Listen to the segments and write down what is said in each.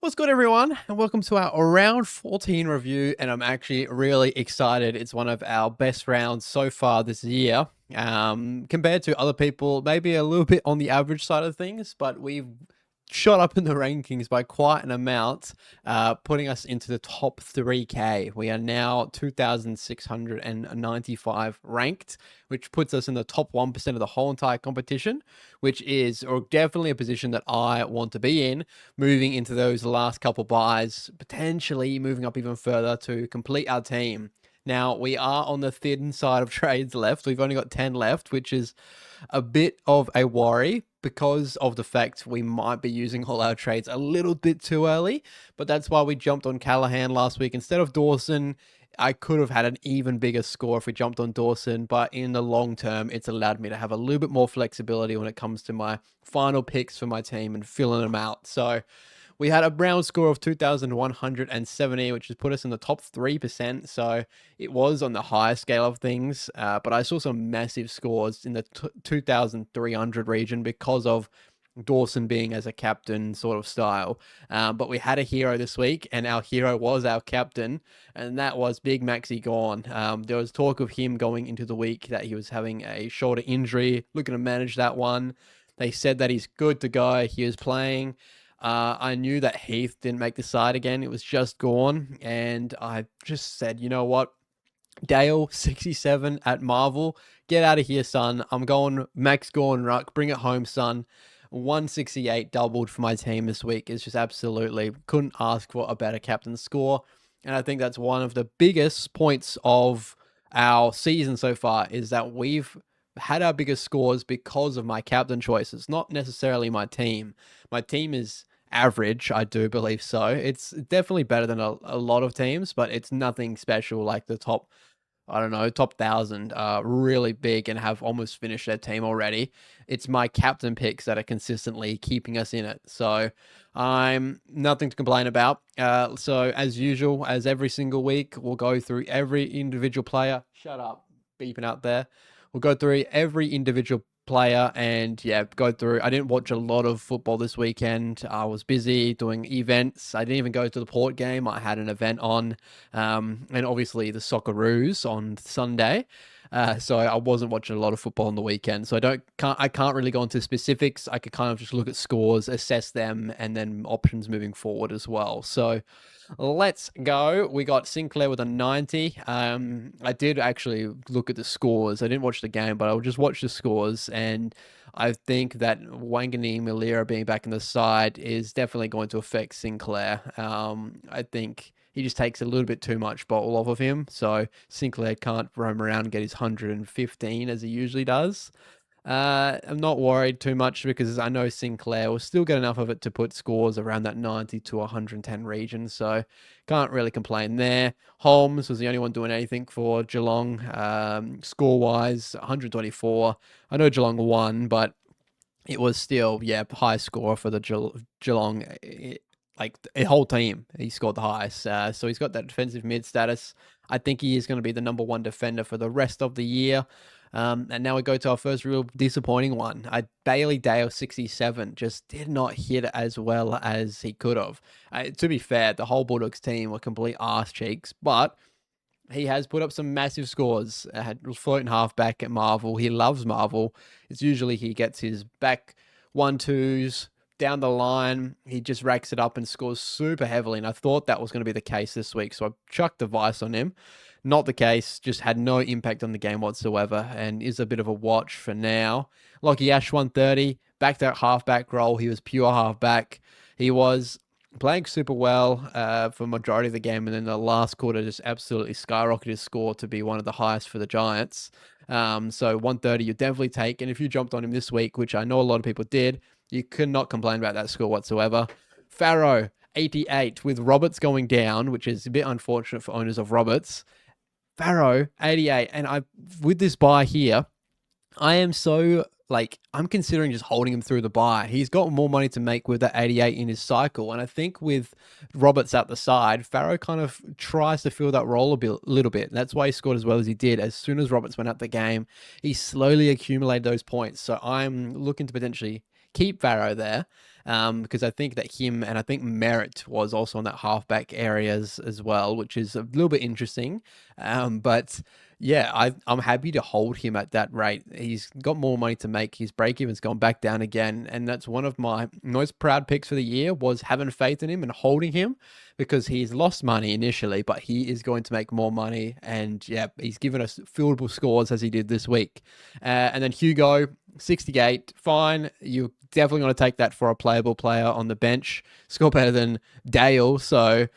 What's good, everyone, and welcome to our round 14 review. And I'm actually really excited. It's one of our best rounds so far this year. Compared to other people, maybe a little bit on the average side of things, but we've shot up in the rankings by quite an amount, putting us into the top 3K. We are now 2,695 ranked, which puts us in the top 1% of the whole entire competition, which is or definitely a position that I want to be in, moving into those last couple buys, potentially moving up even further to complete our team. Now, we are on the thin side of trades left. We've only got 10 left, which is a bit of a worry because of the fact we might be using all our trades a little bit too early. But that's why we jumped on Callahan last week instead of Dawson. I could have had an even bigger score if we jumped on Dawson, but in the long term, it's allowed me to have a little bit more flexibility when it comes to my final picks for my team and filling them out. So we had a Brown score of 2,170, which has put us in the top 3%. So it was on the higher scale of things, but I saw some massive scores in the 2,300 region because of Dawson being as a captain sort of style. But we had a hero this week, and our hero was our captain, and that was Big Maxi GAWN. There was talk of him going into the week that he was having a shoulder injury, looking to manage that one. They said that he's good to go. He was playing. I knew that Heath didn't make the side again. It was just GAWN. And I just said, you know what? Dale, 67 at Marvel. Get out of here, son. I'm going Max GAWN Ruck. Bring it home, son. 168 doubled for my team this week. It's just absolutely couldn't ask for a better captain score. And I think that's one of the biggest points of our season so far is that we've had our biggest scores because of my captain choices, not necessarily my team. My team is average, I do believe so. It's definitely better than a lot of teams, but it's nothing special like the top, I don't know, top 1,000 are really big and have almost finished their team already. It's my captain picks that are consistently keeping us in it. So I'm nothing to complain about. So as usual, as every single week, we'll go through every individual player. Shut up, beeping out there. We'll go through every individual player and go through. I didn't watch a lot of football this weekend. I was busy doing events. I didn't even go to the Port game. I had an event on, and obviously the Socceroos on Sunday. So I wasn't watching a lot of football on the weekend. So I can't really go into specifics. I could kind of just look at scores, assess them, and then options moving forward as well. So let's go. We got Sinclair with a 90. I did actually look at the scores. I didn't watch the game, but I'll just watch the scores. And I think that Wangani Malira being back in the side is definitely going to affect Sinclair. I think he just takes a little bit too much bottle off of him. So Sinclair can't roam around and get his 115 as he usually does. I'm not worried too much because I know Sinclair will still get enough of it to put scores around that 90 to 110 region, so can't really complain there. Holmes was the only one doing anything for Geelong, score-wise, 124. I know Geelong won, but it was still, high score for the Geelong, like a whole team. He scored the highest, so he's got that defensive mid status. I think he is going to be the number one defender for the rest of the year. And now we go to our first real disappointing one. Bailey Dale, 67, just did not hit as well as he could have. To be fair, the whole Bulldogs team were complete arse cheeks, but he has put up some massive scores. Had floating halfback at Marvel. He loves Marvel. It's usually he gets his back 1-2s down the line. He just racks it up and scores super heavily. And I thought that was going to be the case this week, so I chucked the vice on him. Not the case, just had no impact on the game whatsoever and is a bit of a watch for now. Lockie Ash, 130, back to that halfback role. He was pure halfback. He was playing super well for majority of the game, and then the last quarter just absolutely skyrocketed his score to be one of the highest for the Giants. So 130 you definitely take, and if you jumped on him this week, which I know a lot of people did, you could not complain about that score whatsoever. Farrow, 88, with Roberts going down, which is a bit unfortunate for owners of Roberts. Farrow, 88. And with this buy here, I am so, I'm considering just holding him through the buy. He's got more money to make with that 88 in his cycle. And I think with Roberts out the side, Farrow kind of tries to fill that role a little bit. And that's why he scored as well as he did. As soon as Roberts went out the game, he slowly accumulated those points. So I'm looking to potentially keep Varro there. Because I think that him and I think Merritt was also on that halfback areas as well, which is a little bit interesting. But yeah, I'm happy to hold him at that rate. He's got more money to make. His break even's gone back down again, and that's one of my most proud picks for the year was having faith in him and holding him because he's lost money initially, but he is going to make more money. And yeah, he's given us fieldable scores as he did this week. And then Hugo, 68, fine. You definitely want to take that for a playable player on the bench. Score better than Dale, so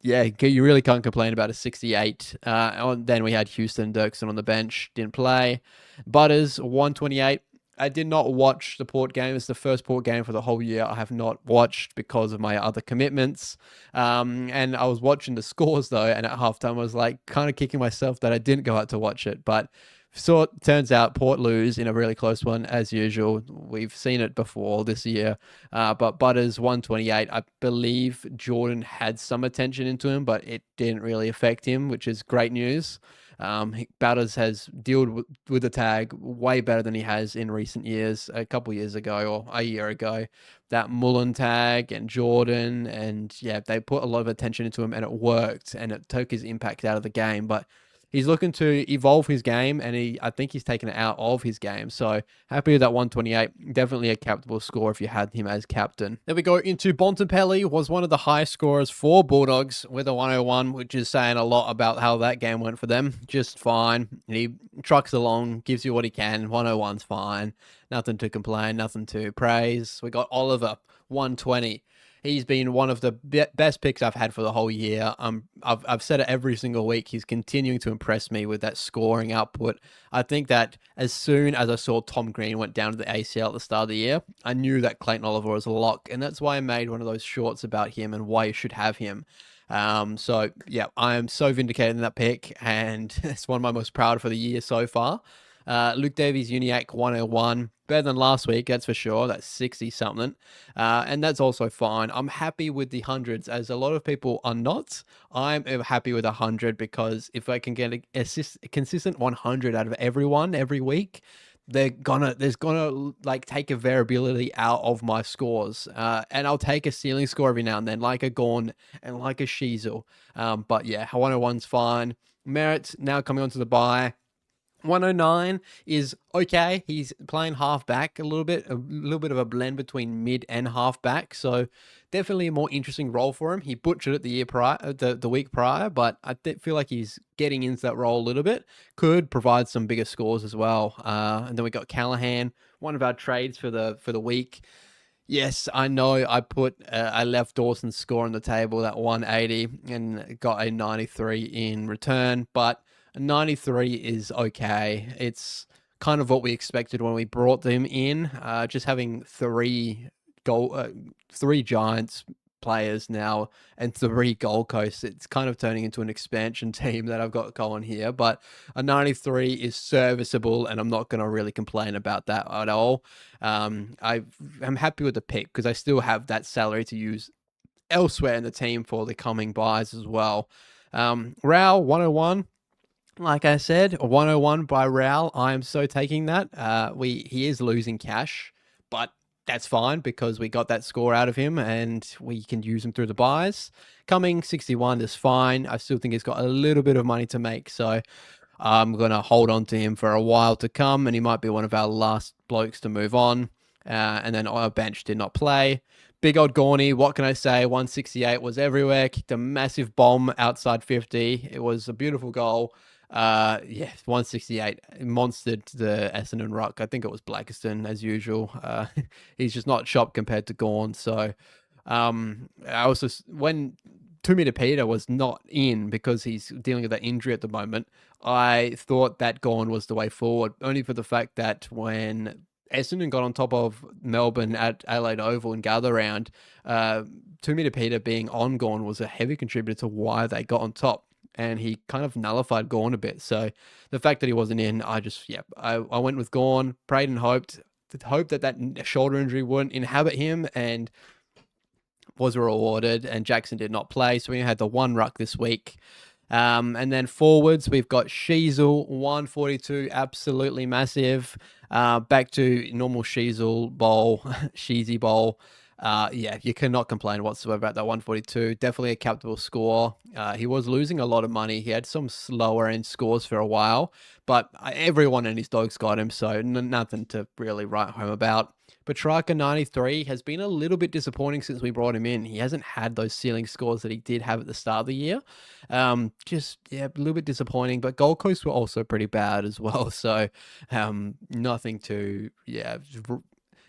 yeah, you really can't complain about a 68. Then we had Houston Dirksen on the bench, didn't play. Butters, 128. I did not watch the Port game. It's the first Port game for the whole year I have not watched because of my other commitments. And I was watching the scores though, and at halftime I was like kind of kicking myself that I didn't go out to watch it. But so it turns out Port lose in a really close one as usual. We've seen it before this year. But Butters 128. I believe Jordan had some attention into him, but it didn't really affect him, which is great news. Butters has dealt with the tag way better than he has in recent years. A couple years ago or a year ago, that Mullen tag and Jordan, and yeah, they put a lot of attention into him, and it worked, and it took his impact out of the game. But he's looking to evolve his game, and I think he's taken it out of his game. So happy with that 128. Definitely a captainable score if you had him as captain. Then we go into Bontempelli, was one of the highest scorers for Bulldogs with a 101, which is saying a lot about how that game went for them. Just fine. He trucks along, gives you what he can. 101's fine. Nothing to complain, nothing to praise. We got Oliver, 120. He's been one of the best picks I've had for the whole year. I've said it every single week. He's continuing to impress me with that scoring output. I think that as soon as I saw Tom Green went down to the ACL at the start of the year, I knew that Clayton Oliver was a lock, and that's why I made one of those shorts about him and why you should have him. So yeah, I am so vindicated in that pick, and it's one of my most proud for the year so far. Luke Davies Uniac 101. Better than last week, that's for sure. That's 60 something. And that's also fine. I'm happy with the hundreds, as a lot of people are not. I'm happy with 100 because if I can get a consistent 100 out of everyone every week, there's gonna like take a variability out of my scores. And I'll take a ceiling score every now and then, like a GAWN and like a Sheasel. But yeah, 101's fine. Merritt now coming onto the bye. 109 is okay. He's playing halfback a little bit of a blend between mid and halfback. So definitely a more interesting role for him. He butchered it the year prior, the week prior, but I feel like he's getting into that role a little bit. Could provide some bigger scores as well. And then we got Callahan, one of our trades for the week. Yes, I know. I left Dawson's score on the table, that 180, and got a 93 in return, but a 93 is okay. It's kind of what we expected when we brought them in. Just having three Giants players now and three Gold Coast, it's kind of turning into an expansion team that I've got going here. But a 93 is serviceable, and I'm not going to really complain about that at all. I'm happy with the pick because I still have that salary to use elsewhere in the team for the coming buys as well. Rao 101. Like I said, a 101 by Raul. I am so taking that. He is losing cash, but that's fine because we got that score out of him and we can use him through the buys. Coming 61 is fine. I still think he's got a little bit of money to make, so I'm going to hold on to him for a while to come, and he might be one of our last blokes to move on. And then our bench did not play. Big old Gorney, what can I say? 168 was everywhere. Kicked a massive bomb outside 50. It was a beautiful goal. 168 monstered the Essendon ruck. I think it was Blackiston as usual. He's just not shop compared to GAWN. So I also, when 2 meter Peter was not in because he's dealing with that injury at the moment, I thought that GAWN was the way forward, only for the fact that when Essendon got on top of Melbourne at Adelaide Oval and Gather Round, 2 meter Peter being on GAWN was a heavy contributor to why they got on top. And he kind of nullified GAWN a bit. So the fact that he wasn't in, I went with GAWN, prayed and hoped that shoulder injury wouldn't inhabit him, and was rewarded. And Jackson did not play, so we had the one ruck this week. And then forwards, we've got Sheasel, 142, absolutely massive. Back to normal Sheasel bowl, Sheezy bowl. Yeah, you cannot complain whatsoever about that 142. Definitely a captable score. He was losing a lot of money. He had some slower end scores for a while, but everyone and his dogs got him, so nothing to really write home about. Petrarca 93 has been a little bit disappointing since we brought him in. He hasn't had those ceiling scores that he did have at the start of the year. Just yeah, a little bit disappointing. But Gold Coast were also pretty bad as well. So nothing to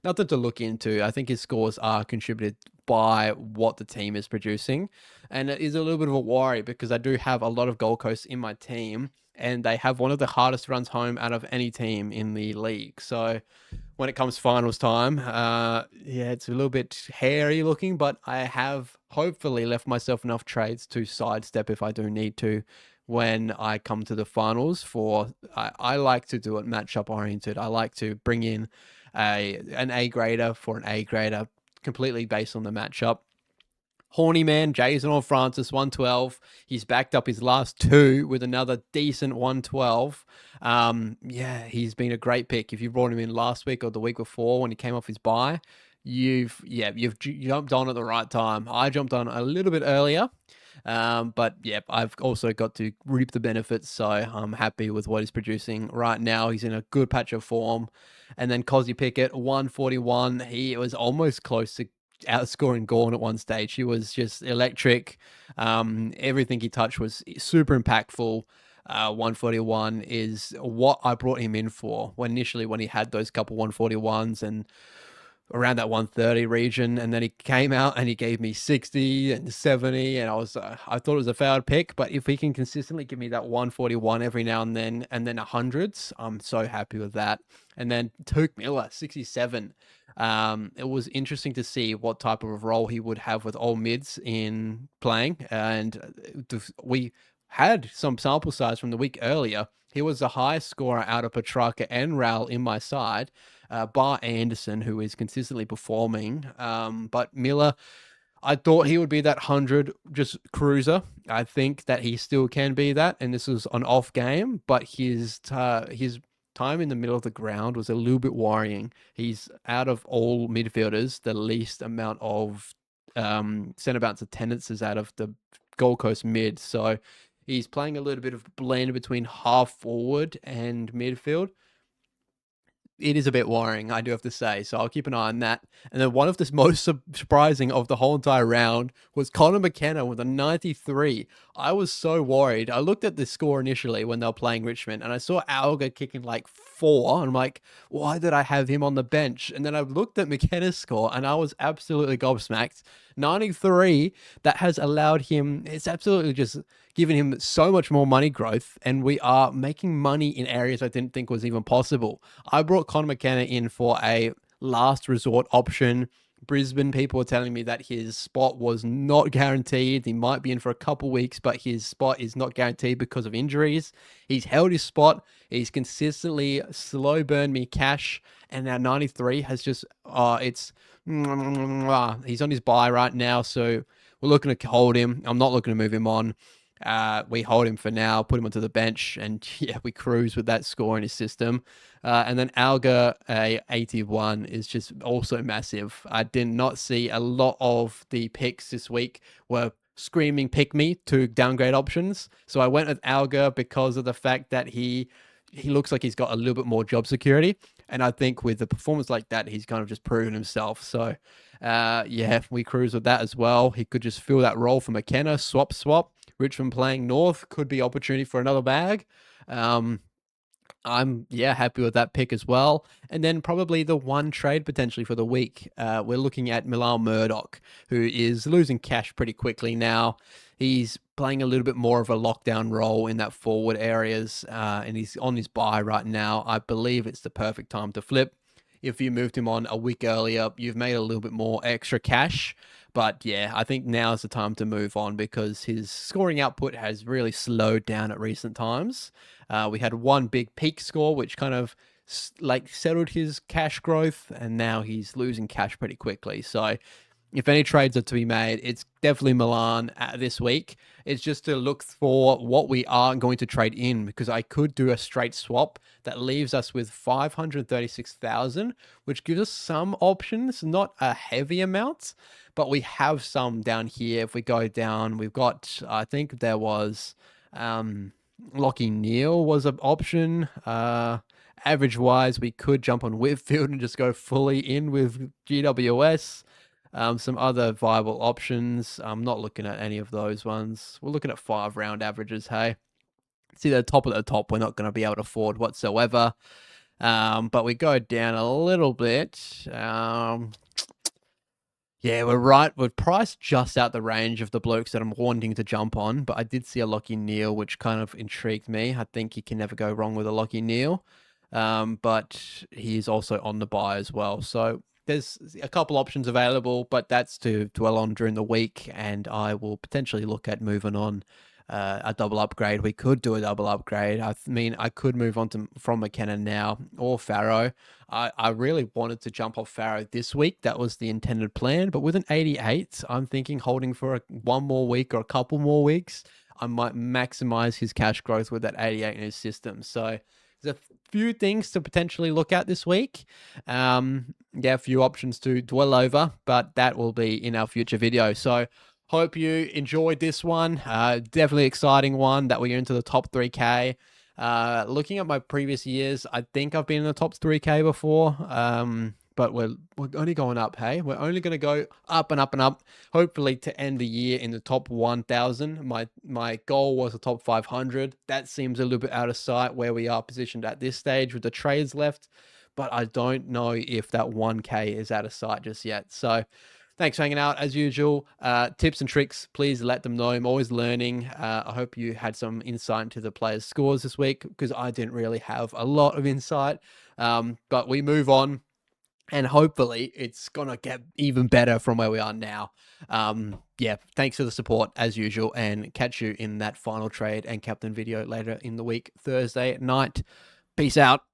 nothing to look into. I think his scores are contributed by what the team is producing, and it is a little bit of a worry because I do have a lot of Gold Coast in my team, and they have one of the hardest runs home out of any team in the league. So when it comes finals time, yeah, it's a little bit hairy looking, but I have hopefully left myself enough trades to sidestep if I do need to when I come to the finals. I like to do it matchup oriented. I like to bring in an A grader for an A grader completely based on the matchup. Horny Man, Jason or Francis, 112. He's backed up his last two with another decent 112. Yeah, he's been a great pick. If you brought him in last week or the week before when he came off his bye, you've jumped on at the right time. I jumped on a little bit earlier. But yeah, I've also got to reap the benefits, so I'm happy with what he's producing right now. He's in a good patch of form. And then Cosy Pickett, 141. He was almost close to outscoring GAWN at one stage. He was just electric. Everything he touched was super impactful. 141 is what I brought him in for when he had those couple 141s and around that 130 region, and then he came out and he gave me 60 and 70, and I thought it was a failed pick, but if he can consistently give me that 141 every now and then hundreds, I'm so happy with that. And then Took Miller, 67. It was interesting to see what type of role he would have with all mids in playing, and we had some sample size from the week earlier. He was the highest scorer out of Petrarca and Ral in my side, bar Anderson, who is consistently performing. But Miller, I thought he would be that 100 just cruiser. I think that he still can be that, and this was an off game, but his time in the middle of the ground was a little bit worrying. He's out of all midfielders the least amount of centre bounce attendances out of the Gold Coast mid, so he's playing a little bit of blend between half forward and midfield. It is a bit worrying, I do have to say. So I'll keep an eye on that. And then one of the most surprising of the whole entire round was Connor McKenna with a 93. I was so worried. I looked at the score initially when they were playing Richmond, and I saw Alga kicking like 4. And I'm like, why did I have him on the bench? And then I looked at McKenna's score, and I was absolutely gobsmacked. 93, that has allowed him, it's absolutely just given him so much more money growth, and we are making money in areas I didn't think was even possible. I brought Conor McKenna in for a last resort option. Brisbane people are telling me that his spot was not guaranteed. He might be in for a couple weeks, but his spot is not guaranteed because of injuries. He's held his spot. He's consistently slow burned me cash, and now 93 has just it's he's on his bye right now, so we're looking to hold him. I'm not looking to move him on. We hold him for now, put him onto the bench, and yeah, we cruise with that score in his system. And then Alga, a 81, is just also massive. I did not see a lot of the picks this week were screaming pick me to downgrade options. So I went with Alga because of the fact that he looks like he's got a little bit more job security. And I think with a performance like that, he's kind of just proven himself. So yeah, we cruise with that as well. He could just fill that role for McKenna, swap. Richmond playing North could be opportunity for another bag. I'm happy with that pick as well. And then probably the one trade potentially for the week. We're looking at Milan Murdoch, who is losing cash pretty quickly now. He's playing a little bit more of a lockdown role in that forward areas, and he's on his bye right now. I believe it's the perfect time to flip. If you moved him on a week earlier, you've made a little bit more extra cash. But yeah, I think now is the time to move on because his scoring output has really slowed down at recent times. We had one big peak score, which kind of like settled his cash growth, and now he's losing cash pretty quickly. So if any trades are to be made, it's definitely Milan this week. It's just to look for what we are going to trade in, because I could do a straight swap that leaves us with 536,000, which gives us some options, not a heavy amount, but we have some down here. If we go down, we've got, I think there was Lockie Neal was an option. Average wise, we could jump on Whitfield and just go fully in with GWS. Some other viable options. I'm not looking at any of those ones. We're looking at 5-round averages, hey. See, the top of the top, we're not going to be able to afford whatsoever. But we go down a little bit. Yeah, we're right. We're priced just out the range of the blokes that I'm wanting to jump on. But I did see a Lockie Neal, which kind of intrigued me. I think you can never go wrong with a Lockie Neal. But he's also on the buy as well. So there's a couple options available, but that's to dwell on during the week. And I will potentially look at moving on a double upgrade. We could do a double upgrade. I mean, I could move on from McKenna now or Farrow. I really wanted to jump off Farrow this week. That was the intended plan. But with an 88, I'm thinking holding for one more week or a couple more weeks, I might maximize his cash growth with that 88 in his system. So there's a few things to potentially look at this week. Yeah, a few options to dwell over, but that will be in our future video. So hope you enjoyed this one. Definitely exciting one that we're into the top 3K. Looking at my previous years, I think I've been in the top 3K before. But we're only going up, hey? We're only going to go up and up and up, hopefully to end the year in the top 1,000. My goal was the top 500. That seems a little bit out of sight where we are positioned at this stage with the trades left, but I don't know if that 1K is out of sight just yet. So thanks for hanging out as usual. Tips and tricks, please let them know. I'm always learning. I hope you had some insight into the players' scores this week, because I didn't really have a lot of insight. But we move on, and hopefully it's going to get even better from where we are now. Yeah, thanks for the support as usual, and catch you in that final trade and captain video later in the week, Thursday night. Peace out.